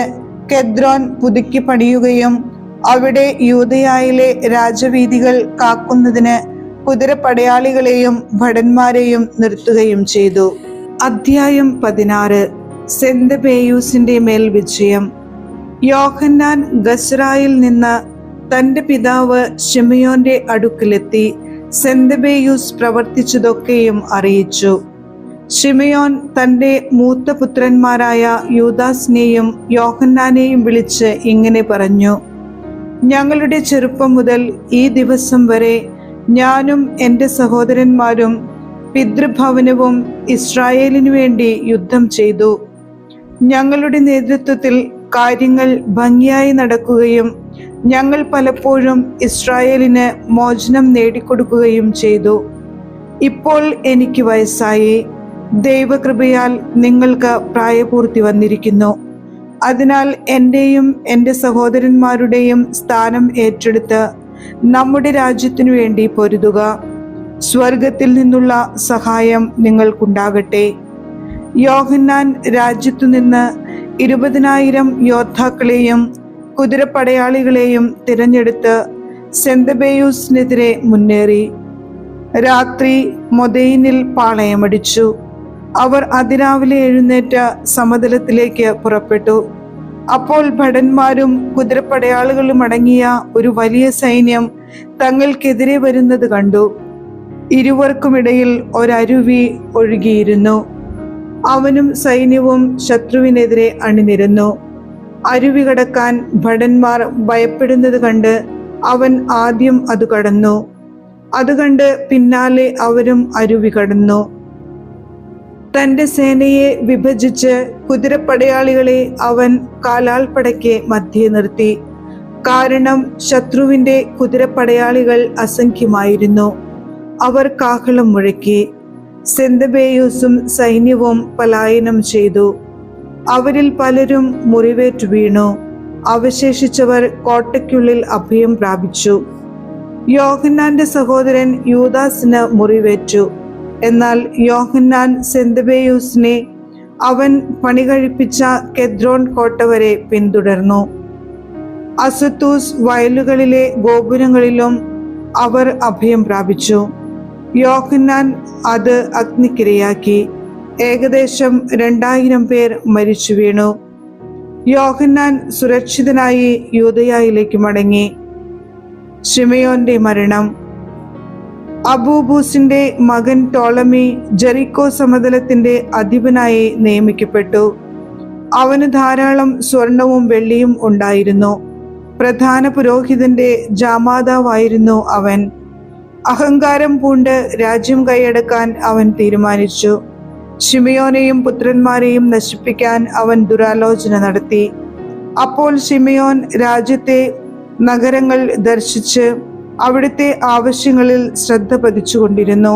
കെദ്രോൻ പുതുക്കി പണിയുകയും അവിടെ യൂദയായിലെ രാജവീഥികൾ കാക്കുന്നതിന് കുതിരപ്പടയാളികളെയും ഭടന്മാരെയും നിർത്തുകയും ചെയ്തു. അധ്യായം 16. സെന്തബേയൂസിന്റെ മേൽ വിജയം. യോഹന്നാൻ ഗസ്രായിൽ നിന്ന് തന്റെ പിതാവ് ശിമയോന്റെ അടുക്കിലെത്തി സെന്തബേയൂസ് പ്രവർത്തിച്ചതൊക്കെയും അറിയിച്ചു. ശിമയോൻ തൻ്റെ മൂത്ത പുത്രന്മാരായ യൂദാസിനെയും യോഹന്നാനെയും വിളിച്ച് ഇങ്ങനെ പറഞ്ഞു: ഞങ്ങളുടെ ചെറുപ്പം മുതൽ ഈ ദിവസം വരെ ഞാനും എൻ്റെ സഹോദരന്മാരും പിതൃഭവനവും ഇസ്രായേലിനു വേണ്ടി യുദ്ധം ചെയ്തു. ഞങ്ങളുടെ നേതൃത്വത്തിൽ കാര്യങ്ങൾ ഭംഗിയായി നടക്കുകയും ഞങ്ങൾ പലപ്പോഴും ഇസ്രായേലിന് മോചനം നേടിക്കൊടുക്കുകയും ചെയ്തു. ഇപ്പോൾ എനിക്ക് വയസ്സായി. ദൈവകൃപയാൽ നിങ്ങൾക്ക് പ്രായപൂർത്തി വന്നിരിക്കുന്നു. അതിനാൽ എൻ്റെയും എൻ്റെ സഹോദരന്മാരുടെയും സ്ഥാനം ഏറ്റെടുത്ത് നമ്മുടെ രാജ്യത്തിനു വേണ്ടി പൊരുതുക. സ്വർഗത്തിൽ നിന്നുള്ള സഹായം നിങ്ങൾക്കുണ്ടാകട്ടെ. യോഹന്നാൻ രാജ്യത്തു നിന്ന് 20,000 യോദ്ധാക്കളെയും കുതിരപ്പടയാളികളെയും തിരഞ്ഞെടുത്ത് സെന്തബേയൂസിനെതിരെ മുന്നേറി. രാത്രി മൊദയിനിൽ പാളയമടിച്ചു. അവർ അതിരാവിലെ എഴുന്നേറ്റ് സമതലത്തിലേക്ക് പുറപ്പെട്ടു. അപ്പോൾ ഭടന്മാരും കുതിരപ്പടയാളികളും അടങ്ങിയ ഒരു വലിയ സൈന്യം തങ്ങൾക്കെതിരെ വരുന്നത് കണ്ടു. ഇരുവർക്കുമിടയിൽ ഒരരുവി ഒഴുകിയിരുന്നു. അവനും സൈന്യവും ശത്രുവിനെതിരെ അണിനിരന്നു. അരുവി കടക്കാൻ ഭടന്മാർ ഭയപ്പെടുന്നത് കണ്ട് അവൻ ആദ്യം അത് കടന്നു. അത് കണ്ട് പിന്നാലെ അവരും അരുവി കടന്നു. തന്റെ സേനയെ വിഭജിച്ച് കുതിരപ്പടയാളികളെ അവൻ കാലാൾപ്പടയ്ക്ക് മധ്യേ നിർത്തി. കാരണം ശത്രുവിന്റെ കുതിരപ്പടയാളികൾ അസംഖ്യമായിരുന്നു. അവർ കാഹളം മുഴക്കി. സെന്തബേയൂസും സൈന്യവും പലായനം ചെയ്തു. അവരിൽ പലരും മുറിവേറ്റു വീണു. അവശേഷിച്ചവർ കോട്ടയ്ക്കുള്ളിൽ അഭയം പ്രാപിച്ചു. യോഹന്നാന്റെ സഹോദരൻ യൂദാസിന് മുറിവേറ്റു. എന്നാൽ യോഹന്നാൻ സെന്തബേയൂസിനെ അവൻ പണികഴിപ്പിച്ച കെദ്രോൻ കോട്ട വരെ പിന്തുടർന്നു. അസത്തൂസ് വയലുകളിലെ ഗോപുരങ്ങളിലും അവർ അഭയം പ്രാപിച്ചു. യോഹന്നാൻ അത് അഗ്നിക്കിരയാക്കി. ഏകദേശം 2000 പേർ മരിച്ചു വീണു. യോഹന്നാൻ സുരക്ഷിതനായി യൂദയായിലേക്ക് മടങ്ങി. ശിമയോന്റെ മരണം. അബൂബൂസിന്റെ മകൻ ടോളമി ജെറിക്കോ സമതലത്തിന്റെ അധിപനായി നിയമിക്കപ്പെട്ടു. അവന് ധാരാളം സ്വർണവും വെള്ളിയും ഉണ്ടായിരുന്നു. പ്രധാന പുരോഹിതന്റെ ജാമാതാവായിരുന്നു അവൻ. അഹങ്കാരം പൂണ്ട് രാജ്യം കൈയടക്കാൻ അവൻ തീരുമാനിച്ചു. ശിമയോനെയും പുത്രന്മാരെയും നശിപ്പിക്കാൻ അവൻ ദുരാലോചന നടത്തി. അപ്പോൾ ശിമയോൻ രാജ്യത്തെ നഗരങ്ങൾ ദർശിച്ച് അവിടുത്തെ ആവശ്യങ്ങളിൽ ശ്രദ്ധ പതിച്ചുകൊണ്ടിരുന്നു.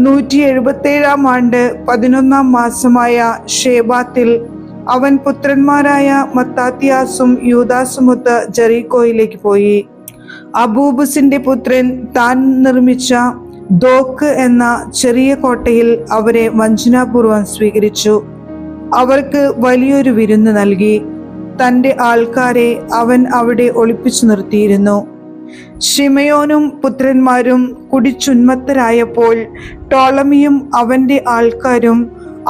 177 ആണ്ട് 11 മാസമായ ഷേബാത്തിൽ അവൻ പുത്രന്മാരായ മത്താത്തിയാസും യൂദാസുമൊത്ത് ജെറിക്കോയിലേക്ക് പോയി. അബൂബുസിന്റെ പുത്രൻ താൻ നിർമ്മിച്ച ദോക്ക് എന്ന ചെറിയ കോട്ടയിൽ അവരെ വഞ്ചനാപൂർവം സ്വീകരിച്ചു. അവർക്ക് വലിയൊരു വിരുന്ന് നൽകി. തന്റെ ആൾക്കാരെ അവൻ അവിടെ ഒളിപ്പിച്ചു നിർത്തിയിരുന്നു. ശിമയോനും പുത്രന്മാരും കുടിച്ചുന്മത്തരായപ്പോൾ ടോളമിയും അവന്റെ ആൾക്കാരും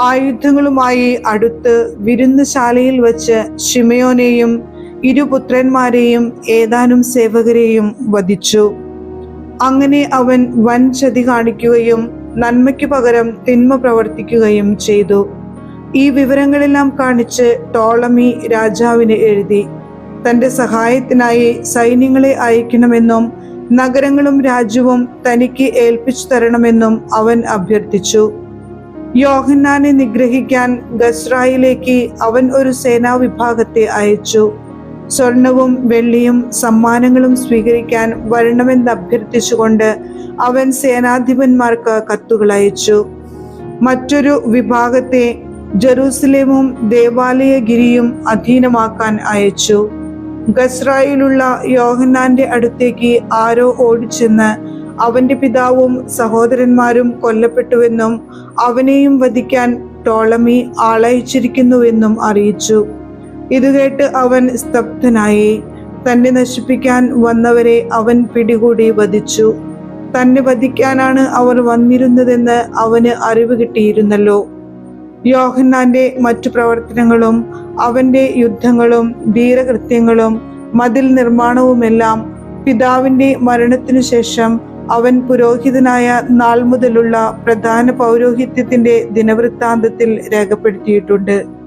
ആയുധങ്ങളുമായി അടുത്ത് വിരുന്നുശാലയിൽ വച്ച് ശിമയോനെയും ഇരുപുത്രന്മാരെയും ഏതാനും സേവകരെയും വധിച്ചു. അങ്ങനെ അവൻ വൻ ചതി കാണിക്കുകയും നന്മയ്ക്ക് പകരം തിന്മ പ്രവർത്തിക്കുകയും ചെയ്തു. ഈ വിവരങ്ങളെല്ലാം കാണിച്ച് ടോളമി രാജാവിന് എഴുതി. തന്റെ സഹായത്തിനായി സൈന്യങ്ങളെ അയക്കണമെന്നും നഗരങ്ങളും രാജ്യവും തനിക്ക് ഏൽപ്പിച്ചു തരണമെന്നും അവൻ അഭ്യർത്ഥിച്ചു. യോഹന്നാനെ നിഗ്രഹിക്കാൻ ഗസ്രായിലേക്ക് അവൻ ഒരു സേനാവിഭാഗത്തെ അയച്ചു. സ്വർണവും വെള്ളിയും സമ്മാനങ്ങളും സ്വീകരിക്കാൻ വരണമെന്ന് അഭ്യർത്ഥിച്ചുകൊണ്ട് അവൻ സേനാധിപന്മാർക്ക് കത്തുകൾ അയച്ചു. മറ്റൊരു വിഭാഗത്തെ ജെറൂസലേമും ദേവാലയഗിരിയും അധീനമാക്കാൻ അയച്ചു. ഗസ്രായിലുള്ള യോഹന്നാന്റെ അടുത്തേക്ക് ആരോ ഓടിച്ചെന്ന് അവന്റെ പിതാവും സഹോദരന്മാരും കൊല്ലപ്പെട്ടുവെന്നും അവനെയും വധിക്കാൻ ടോളമി ആളയച്ചിരിക്കുന്നുവെന്നും അറിയിച്ചു. ഇതുകേട്ട് അവൻ സ്തബ്ധനായി. തന്നെ നശിപ്പിക്കാൻ വന്നവരെ അവൻ പിടികൂടി വധിച്ചു. തന്നെ വധിക്കാനാണ് അവർ വന്നിരുന്നതെന്ന് അവന് അറിവ് കിട്ടിയിരുന്നല്ലോ. യോഹന്നാന്റെ മറ്റു പ്രവർത്തനങ്ങളും അവന്റെ യുദ്ധങ്ങളും ധീരകൃത്യങ്ങളും മതിൽ നിർമ്മാണവുമെല്ലാം പിതാവിന്റെ മരണത്തിനു ശേഷം അവൻ പുരോഹിതനായ നാൾ മുതലുള്ള പ്രധാന പൗരോഹിത്യത്തിന്റെ ദിനവൃത്താന്തത്തിൽ രേഖപ്പെടുത്തിയിട്ടുണ്ട്.